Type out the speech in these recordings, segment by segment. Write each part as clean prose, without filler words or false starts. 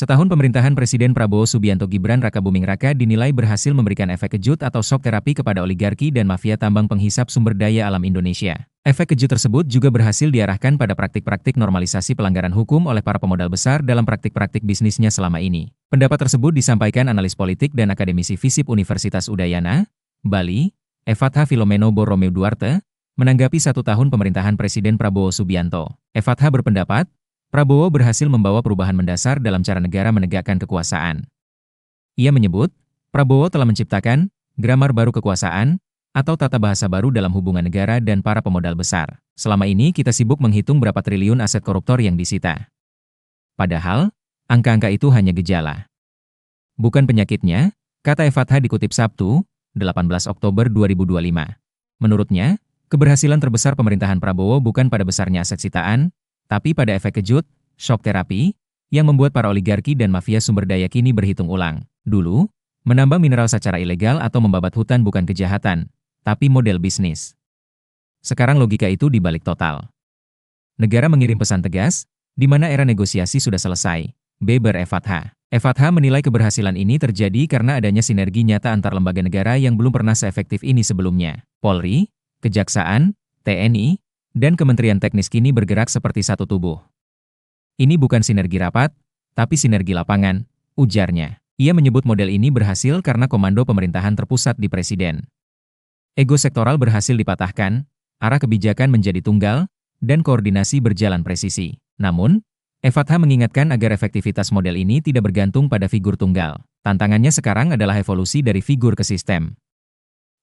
Setahun pemerintahan Presiden Prabowo Subianto Gibran Rakabuming Raka dinilai berhasil memberikan efek kejut atau shock terapi kepada oligarki dan mafia tambang penghisap sumber daya alam Indonesia. Efek kejut tersebut juga berhasil diarahkan pada praktik-praktik normalisasi pelanggaran hukum oleh para pemodal besar dalam praktik-praktik bisnisnya selama ini. Pendapat tersebut disampaikan analis politik dan akademisi FISIP Universitas Udayana, Bali, Efatha Filomeno Borromeu Duarte, menanggapi 1 tahun pemerintahan Presiden Prabowo Subianto. Efatha berpendapat, Prabowo berhasil membawa perubahan mendasar dalam cara negara menegakkan kekuasaan. Ia menyebut, Prabowo telah menciptakan grammar baru kekuasaan atau tata bahasa baru dalam hubungan negara dan para pemodal besar. Selama ini kita sibuk menghitung berapa triliun aset koruptor yang disita. Padahal, angka-angka itu hanya gejala. Bukan penyakitnya, kata Efatha dikutip Sabtu, 18 Oktober 2025. Menurutnya, keberhasilan terbesar pemerintahan Prabowo bukan pada besarnya aset sitaan, tapi pada efek kejut, shock terapi, yang membuat para oligarki dan mafia sumber daya kini berhitung ulang. Dulu, menambang mineral secara ilegal atau membabat hutan bukan kejahatan, tapi model bisnis. Sekarang logika itu dibalik total. Negara mengirim pesan tegas, di mana era negosiasi sudah selesai, beber Efatha. Efatha menilai keberhasilan ini terjadi karena adanya sinergi nyata antar lembaga negara yang belum pernah seefektif ini sebelumnya. Polri, Kejaksaan, TNI, dan Kementerian Teknis kini bergerak seperti satu tubuh. Ini bukan sinergi rapat, tapi sinergi lapangan, ujarnya. Ia menyebut model ini berhasil karena komando pemerintahan terpusat di presiden. Ego sektoral berhasil dipatahkan, arah kebijakan menjadi tunggal, dan koordinasi berjalan presisi. Namun, Efatha mengingatkan agar efektivitas model ini tidak bergantung pada figur tunggal. Tantangannya sekarang adalah evolusi dari figur ke sistem.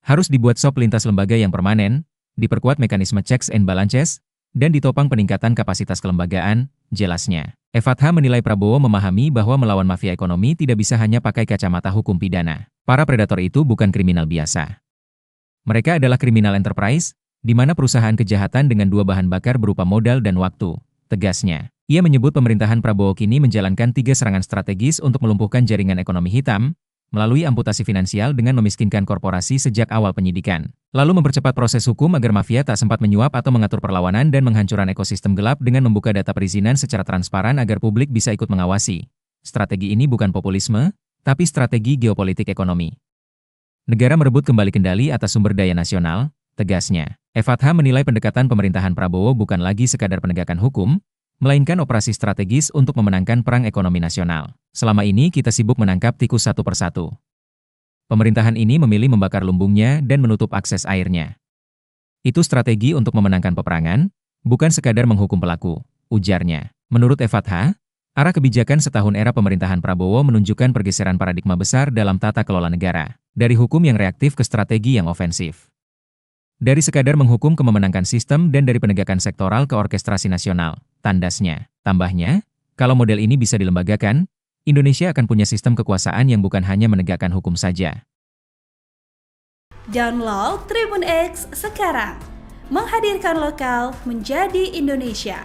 Harus dibuat sop lintas lembaga yang permanen, diperkuat mekanisme checks and balances, dan ditopang peningkatan kapasitas kelembagaan, jelasnya. Efatha menilai Prabowo memahami bahwa melawan mafia ekonomi tidak bisa hanya pakai kacamata hukum pidana. Para predator itu bukan kriminal biasa. Mereka adalah kriminal enterprise, di mana perusahaan kejahatan dengan dua bahan bakar berupa modal dan waktu, tegasnya. Ia menyebut pemerintahan Prabowo kini menjalankan 3 serangan strategis untuk melumpuhkan jaringan ekonomi hitam, melalui amputasi finansial dengan memiskinkan korporasi sejak awal penyidikan. Lalu mempercepat proses hukum agar mafia tak sempat menyuap atau mengatur perlawanan dan menghancurkan ekosistem gelap dengan membuka data perizinan secara transparan agar publik bisa ikut mengawasi. Strategi ini bukan populisme, tapi strategi geopolitik ekonomi. Negara merebut kembali kendali atas sumber daya nasional, tegasnya. Efatha menilai pendekatan pemerintahan Prabowo bukan lagi sekadar penegakan hukum, melainkan operasi strategis untuk memenangkan perang ekonomi nasional. Selama ini kita sibuk menangkap tikus satu persatu. Pemerintahan ini memilih membakar lumbungnya dan menutup akses airnya. Itu strategi untuk memenangkan peperangan, bukan sekadar menghukum pelaku, ujarnya. Menurut Efatha, arah kebijakan setahun era pemerintahan Prabowo menunjukkan pergeseran paradigma besar dalam tata kelola negara, dari hukum yang reaktif ke strategi yang ofensif. Dari sekadar menghukum ke memenangkan sistem dan dari penegakan sektoral ke orkestrasi nasional, tandasnya. Tambahnya, kalau model ini bisa dilembagakan, Indonesia akan punya sistem kekuasaan yang bukan hanya menegakkan hukum saja. Download Tribun X sekarang, menghadirkan lokal menjadi Indonesia.